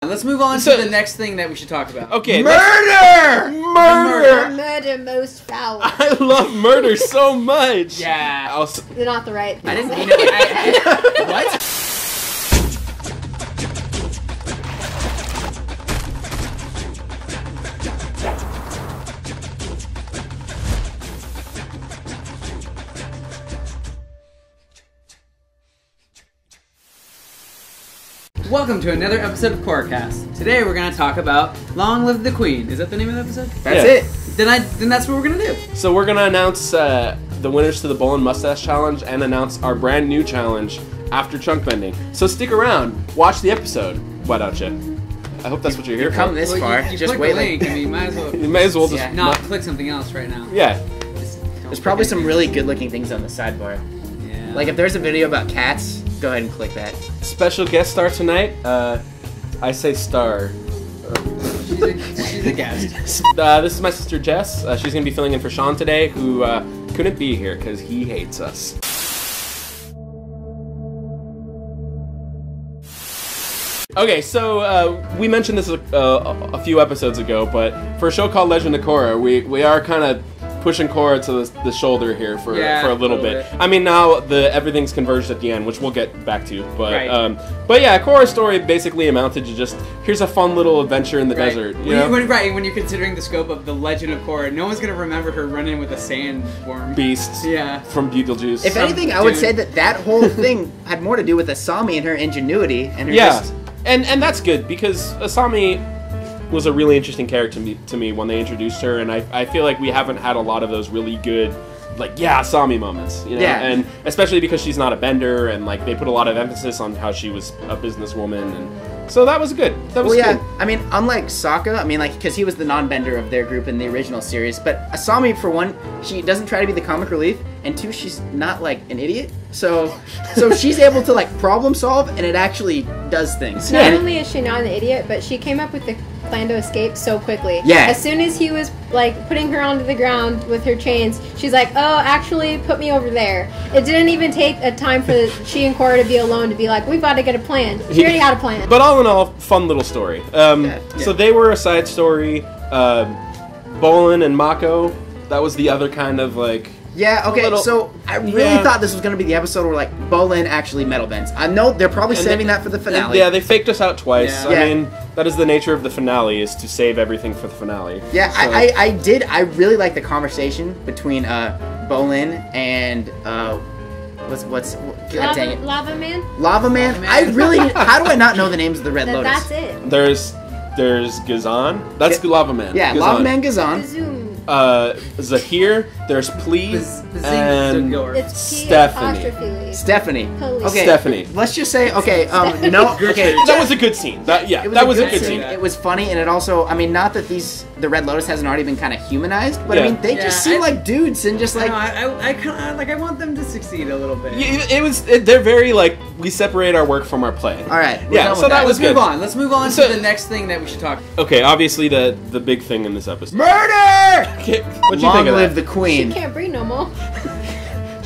Let's move on to the next thing that we should talk about. Okay. Murder! Murder most foul. I love murder so much. Yeah. They're not the right. I didn't know. What? Welcome to another episode of KORRACAST. Today we're going to talk about Long Live the Queen. Is that the name of the episode? That's it. Then that's what we're going to do. So we're going to announce the winners to the Bolin Mustache challenge and announce our brand new challenge after chunk bending. So stick around. Watch the episode. Why don't you? I hope that's what you're here for. Come this far. You Just click wait. the link and you might as well. You may as well just not click something else right now. Yeah. There's probably some really good-looking things on the sidebar. Yeah. Like if there's a video about cats, go ahead and click that. Special guest star tonight. I say star. She's a guest. This is my sister Jess. She's going to be filling in for Sean today, who couldn't be here because he hates us. Okay, so we mentioned this a few episodes ago, but for a show called Legend of Korra, we are kind of pushing Korra to the shoulder here for a little bit. I mean, now everything's converged at the end, which we'll get back to. But but yeah, Korra's story basically amounted to just here's a fun little adventure in the desert. When you're considering the scope of the Legend of Korra, no one's gonna remember her running with a sandworm beast. Yeah, from Beetlejuice. If anything, I would say that whole thing had more to do with Asami and her ingenuity and her and that's good because Asami was a really interesting character to me when they introduced her, and I feel like we haven't had a lot of those really good, like, Asami moments, you know? Yeah. And especially because she's not a bender, and, like, they put a lot of emphasis on how she was a businesswoman, and so that was good. That was good. I mean, unlike Sokka, I mean, like, because he was the non-bender of their group in the original series, but Asami, for one, she doesn't try to be the comic relief, and two, she's not, like, an idiot, so she's able to, like, problem solve, and it actually does things. Not only is she not an idiot, but she came up with the plan to escape so quickly. Yeah. As soon as he was like putting her onto the ground with her chains, she's like, "Oh, actually, put me over there." It didn't even take a time for she and Korra to be alone to be like, "We've got to get a plan." She already had a plan. But all in all, fun little story. So they were a side story. Bolin and Mako, that was the other kind of like. Yeah, okay, so I really thought this was going to be the episode where, like, Bolin actually metal bends. I know they're probably saving that for the finale. Yeah, they faked us out twice. Yeah. I mean, that is the nature of the finale, is to save everything for the finale. Yeah, so. I really like the conversation between Bolin and, Lava Man? Lava Man? I really, how do I not know the names of the Red Lotus? That's it. There's Gazan. That's Lava Man. Yeah, Gazan. Lava Man Gazan. Zoom. Zahir, there's Please, and Stephanie. Stephanie. Okay, Stephanie. Let's just say, okay, okay. That was a good scene. That was a good scene. It was funny, and it also, I mean, not that the Red Lotus hasn't already been kind of humanized, but I mean, they just seem like dudes and just like. I kind of like. I want them to succeed a little bit. They're very like we separate our work from our play. All right. Yeah. So that was good. Let's move on to the next thing that we should talk. Okay. Obviously, the big thing in this episode. Murder. Okay, what'd you Long think of live that? the Queen. She can't breathe no more.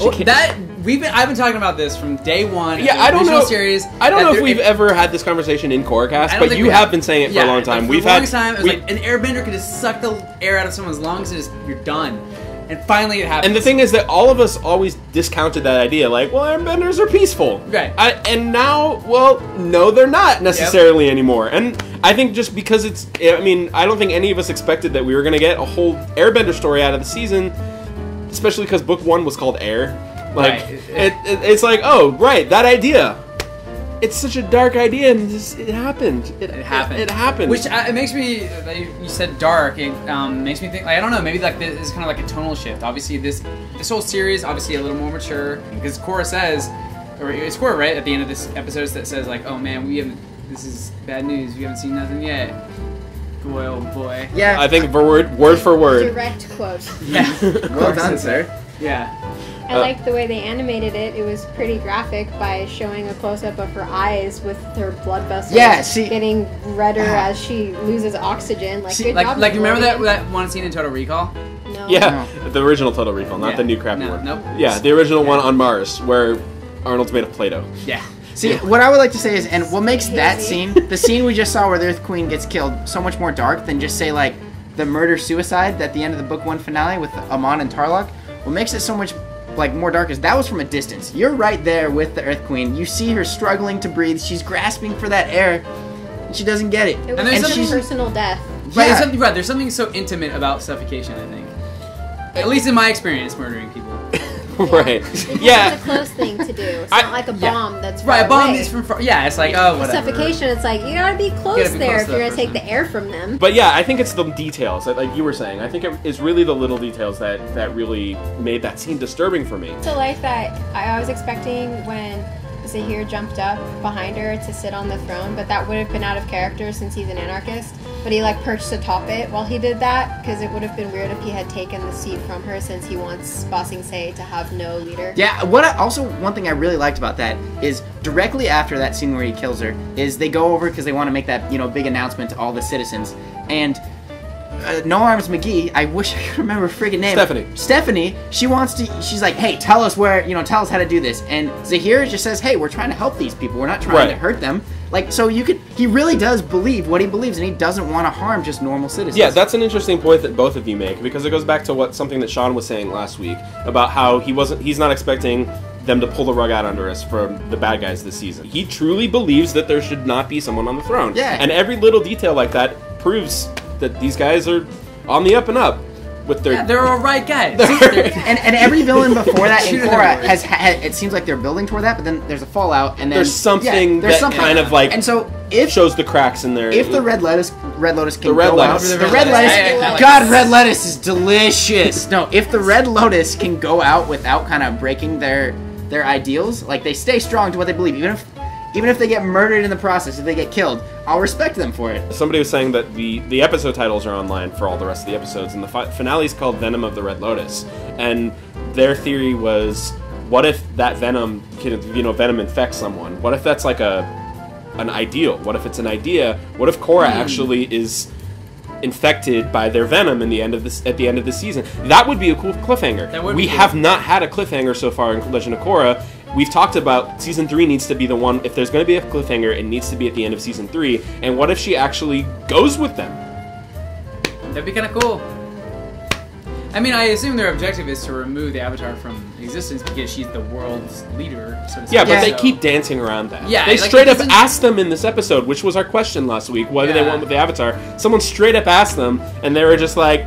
I've been talking about this from day one. Yeah, I don't know. Series. I don't know if we've ever had this conversation in KORRACAST, but you have been saying it for a long time. For a long time, it was like an airbender could just suck the air out of someone's lungs and you're done. And finally it happened. And the thing is that all of us always discounted that idea, like, well, airbenders are peaceful. Right. And now, well, no, they're not necessarily anymore. And I think just because I don't think any of us expected that we were going to get a whole airbender story out of the season, especially because book 1 was called Air. Like, it's like, oh, right, that idea. It's such a dark idea, and it happened. It happened. Which it makes me. You said dark. It makes me think. Like, I don't know. Maybe like this is kind of like a tonal shift. Obviously, this whole series obviously a little more mature because Korra says, or it's Korra right at the end of this episode that says like, oh man, this is bad news. We haven't seen nothing yet. Boy, oh boy. Yeah. I think word for word. Direct quote. Yeah. Well done, sir. Yeah. I like the way they animated it. It was pretty graphic by showing a close-up of her eyes with her blood vessels getting redder as she loses oxygen. Like, good job. Like, remember that one scene in Total Recall? No. Yeah, the original Total Recall, not the new crappy one. Nope. Yeah, the original one on Mars, where Arnold's made of Play-Doh. Yeah. See, what I would like to say is, and what makes that scene, the scene we just saw where the Earth Queen gets killed, so much more dark than just say like the murder-suicide at the end of the book 1 finale with Amon and Tarlok. What makes it so much like more dark is that was from a distance. You're right there with the Earth Queen. You see her struggling to breathe. She's grasping for that air. And she doesn't get it. It was a personal death. Right, there's something so intimate about suffocation, I think. At least in my experience, murdering people. Right. It's a close thing to do. It's not like a bomb that's far right. A bomb away. is from far. Yeah, it's like whatever. Suffocation. It's like you gotta be close there if you're gonna take the air from them. But yeah, I think it's the details that, like you were saying. I think it's really the little details that really made that scene disturbing for me. So like that, I was expecting when Zahir jumped up behind her to sit on the throne, but that would have been out of character since he's an anarchist. But he like perched atop it while he did that, because it would have been weird if he had taken the seat from her, since he wants Ba Sing Se to have no leader. Yeah, also one thing I really liked about that is directly after that scene where he kills her, is they go over because they want to make that big announcement to all the citizens, and No Arms McGee, I wish I could remember her friggin' name. Stephanie, she's like, hey, tell us tell us how to do this. And Zahir just says, hey, we're trying to help these people. We're not trying to hurt them. Like, so he really does believe what he believes, and he doesn't want to harm just normal citizens. Yeah, that's an interesting point that both of you make, because it goes back to something that Sean was saying last week about how he's not expecting them to pull the rug out under us for the bad guys this season. He truly believes that there should not be someone on the throne. Yeah. And every little detail like that proves that these guys are on the up and up with their... they're all right guys. and every villain before that in Korra has it seems like they're building toward that, but then there's a fallout, and then there's something kind of like, and so if shows the cracks in there. If the red lettuce can red go lettuce. out, the red lettuce, God, red lettuce is delicious. No, if the red lotus can go out without kind of breaking their ideals, like they stay strong to what they believe, even if they get murdered in the process, if they get killed, I'll respect them for it. Somebody was saying that the episode titles are online for all the rest of the episodes, and the finale is called Venom of the Red Lotus. And their theory was, what if that venom infects someone? What if that's like an ideal? What if it's an idea? What if Korra actually is infected by their venom at the end of the season? That would be a cool cliffhanger. We have not had a cliffhanger so far in Legend of Korra. We've talked about season 3 needs to be the one, if there's going to be a cliffhanger, it needs to be at the end of season 3. And what if she actually goes with them? That'd be kind of cool. I mean, I assume their objective is to remove the Avatar from existence because she's the world's leader, so to speak. Yeah, but they keep dancing around that. Yeah, they straight up asked them in this episode, which was our question last week, whether they went with the Avatar. Someone straight up asked them, and they were just like,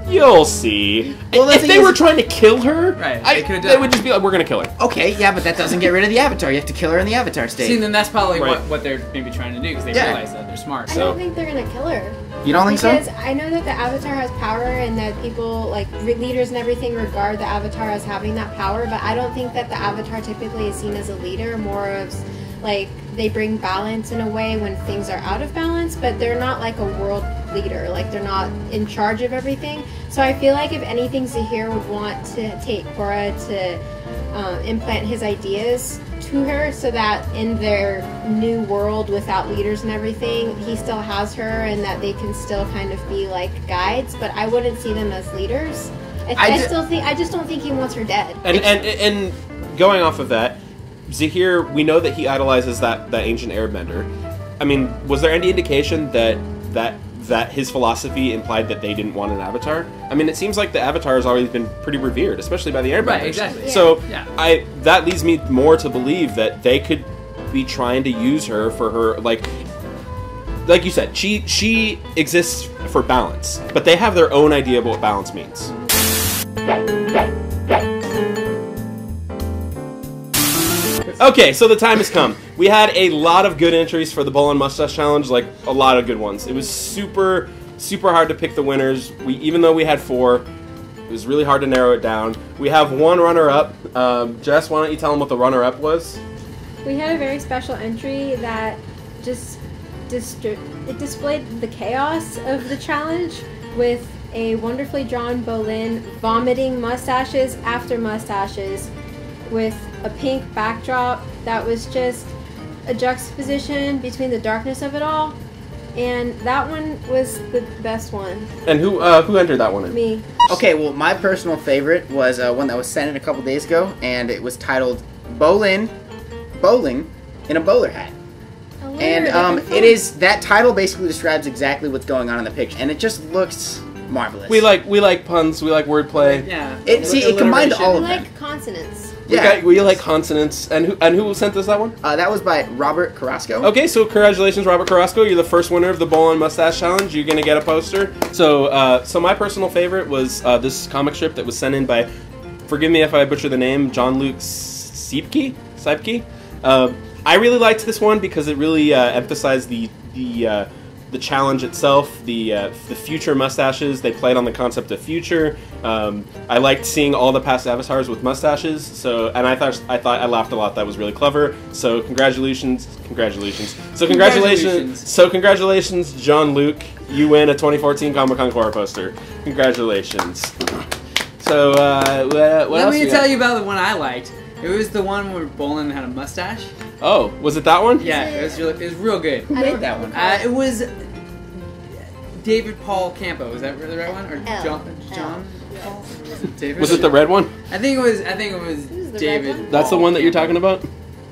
you'll see. Well, if they were trying to kill her, they would just be like, we're going to kill her. Okay, yeah, but that doesn't get rid of the Avatar. You have to kill her in the Avatar state. See, then that's probably what they're maybe trying to do, because they realize that they're smart. I don't think they're going to kill her. You don't think so? Because I know that the Avatar has power, and that people, like leaders and everything, regard the Avatar as having that power, but I don't think that the Avatar typically is seen as a leader, more of like they bring balance in a way when things are out of balance, but they're not like a world leader, like they're not in charge of everything. So I feel like if anything, Zahir would want to take Korra to implant his ideas to her, so that in their new world without leaders and everything, he still has her, and that they can still kind of be like guides, but I wouldn't see them as leaders. I just don't think he wants her dead. And going off of that, Zahir, we know that he idolizes that ancient airbender. I mean, was there any indication that his philosophy implied that they didn't want an Avatar? I mean, it seems like the Avatar has always been pretty revered, especially by the airbenders. Right, exactly. Yeah. So that leads me more to believe that they could be trying to use her for her, like you said, she exists for balance, but they have their own idea of what balance means. Okay, so the time has come. We had a lot of good entries for the Bolin Mustache Challenge, like a lot of good ones. It was super, super hard to pick the winners. Even though we had 4, it was really hard to narrow it down. We have one runner-up. Jess, why don't you tell them what the runner-up was? We had a very special entry that just it displayed the chaos of the challenge, with a wonderfully drawn Bolin vomiting mustaches after mustaches, with a pink backdrop that was just a juxtaposition between the darkness of it all, and that one was the best one. And who entered that one in? Me. Okay, well, my personal favorite was one that was sent in a couple days ago, and it was titled Bowling in a bowler hat. And it is, that title basically describes exactly what's going on in the picture, and it just looks marvelous. We like puns. We like wordplay. Yeah. It combined all We of them. like consonants. Yeah. We like consonants. And who sent us that one? That was by Robert Carrasco. Okay, so congratulations, Robert Carrasco. You're the first winner of the Bolin Mustache Challenge. You're gonna get a poster. So my personal favorite was this comic strip that was sent in by, forgive me if I butcher the name, John Luke Seipke. I really liked this one because it really emphasized the challenge itself, the future mustaches. They played on the concept of future. I liked seeing all the past avatars with mustaches. So, and I thought I laughed a lot. That was really clever. So congratulations. So congratulations, John Luke. You win a 2014 Comic-Con Korra poster. Congratulations. So what Let else me we tell got? you about the one I liked. It was the one where Bolin had a mustache. Oh, was it that one? Yeah, it was real good. Who made that one? It was David Paul Campo. Is that the right one? Or L. John? Paul? Was it David? Was it the red one? I think it was Who's the red David. one? That's the Paul one that you're Campo. talking about?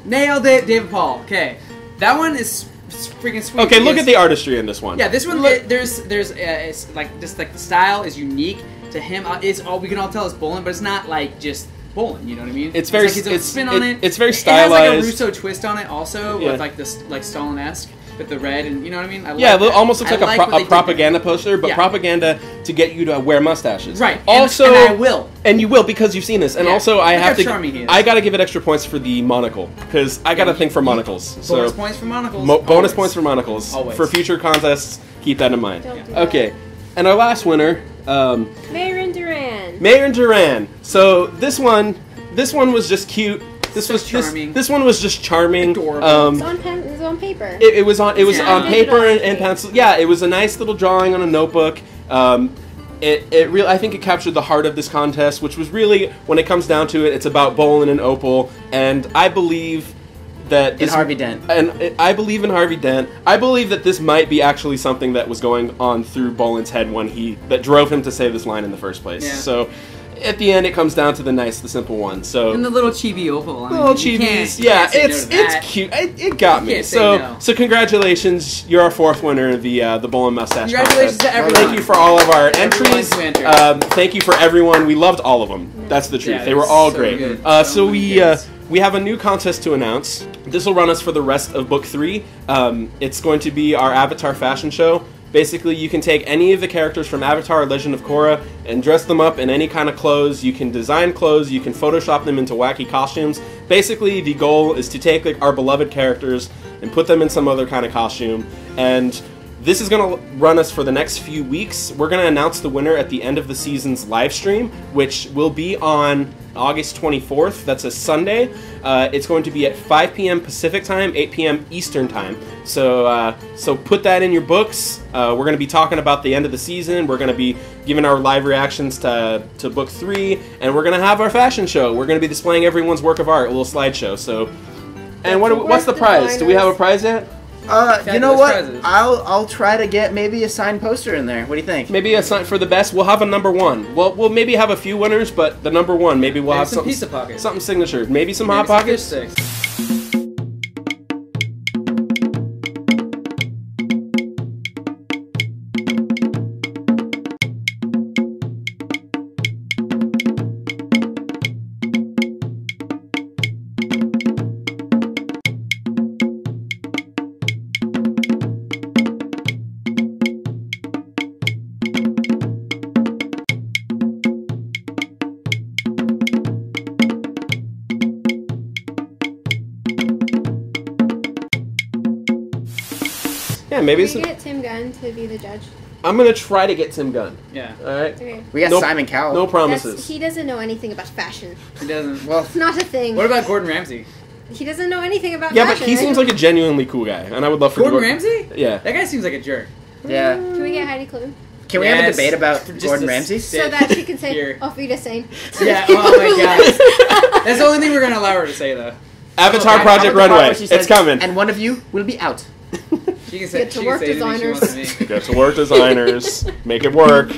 Nailed it, David Paul. Okay, that one is freaking sweet. Okay, look because- at the artistry in this one. Yeah, this one there's it's like just like the style is unique to him. It's all we can all tell is Bolin, but it's not like just Bolin. You know what I mean? It's very like his own spin on it. It's very It has like a stylized. Russo twist on it also Yeah. with like this like Stalin-esque with the red and you know what I mean? I Yeah, like that. almost looks I like what they a did propaganda poster, but Yeah. propaganda to get you to wear mustaches. Right. Also, and I will. and you will because you've seen this. And Yeah. also, I Look have how to. charming he is. I got to give it extra points for the monocle because I got a thing for monocles. Bonus So points for monocles. bonus Always. points for monocles Always. for future contests. Keep that in mind. Don't do Okay, and our last winner, Mayrin Duran. Mayrin Duran. So this one was just cute. This So was charming. This one was just charming. Adorable. It's on paper. It was on Yeah. on paper and Digital. pencil. Yeah, it was a nice little drawing on a notebook. It really, I think it captured the heart of this contest, which was really, when it comes down to it, it's about Bolin and Opal, and I believe that In Harvey Dent. And I believe in Harvey Dent. I believe that this might be actually something that was going on through Bolin's head when that drove him to say this line in the first place. Yeah. So, at the end, it comes down to the simple one. So. And the little chibi opal. I mean, Little you can't- chibis, you yeah, can't say no it's to that. cute. It got me. can't say So no. congratulations, you're our fourth winner of the Bolin Mustache Congratulations contest. to everyone. Thank you for all of our Everyone entries. who entered. Thank you for everyone. We loved all of them. That's the truth. Yeah, they were it's all so great. good. So So many we kids. we have a new contest to announce. This will run us for the rest of book 3. It's going to be our Avatar fashion show. Basically, you can take any of the characters from Avatar or Legend of Korra and dress them up in any kind of clothes. You can design clothes, you can Photoshop them into wacky costumes. Basically, the goal is to take our beloved characters and put them in some other kind of costume. And this is going to run us for the next few weeks. We're going to announce the winner at the end of the season's live stream, which will be on August 24th. That's a Sunday. It's going to be at 5 p.m. Pacific time, 8 p.m. Eastern time. So put that in your books. We're going to be talking about the end of the season. We're going to be giving our live reactions to book 3, and we're going to have our fashion show. We're going to be displaying everyone's work of art, a little slideshow. So, and what's the prize? Do we have a prize yet? You know Fabulous what? prizes. I'll try to get maybe a signed poster in there. What do you think? Maybe a sign for the best. We'll have a number 1. We'll maybe have a few winners, but the number 1, maybe we'll Maybe have some something, pizza pockets. something signature. Maybe some hot Maybe some pockets. fish sticks. Yeah, maybe Can we some. get Tim Gunn to be the judge? I'm gonna try to get Tim Gunn. Yeah. All right. Okay. We got Nope. Simon Cowell. No promises. He doesn't know anything about fashion. He doesn't. Well, It's not a thing. What about Gordon Ramsay? He doesn't know anything about Yeah, but fashion. he seems like a genuinely cool guy, and I would love for Gordon Ramsay? Yeah. That guy seems like a jerk. yeah. Can we get Heidi Klum? Can we have a Yes. debate about Just Gordon to Ramsay? sit So that she can say, here. "Auf Wiedersehen." Yeah. Oh my god. That's the only thing we're gonna allow her to say though. Avatar How Project about the part Runway. where she says, It's coming. And one of you will be out. She can say. Get to she work, can say anything she designers. wants to me. Get to work, designers. Make it work.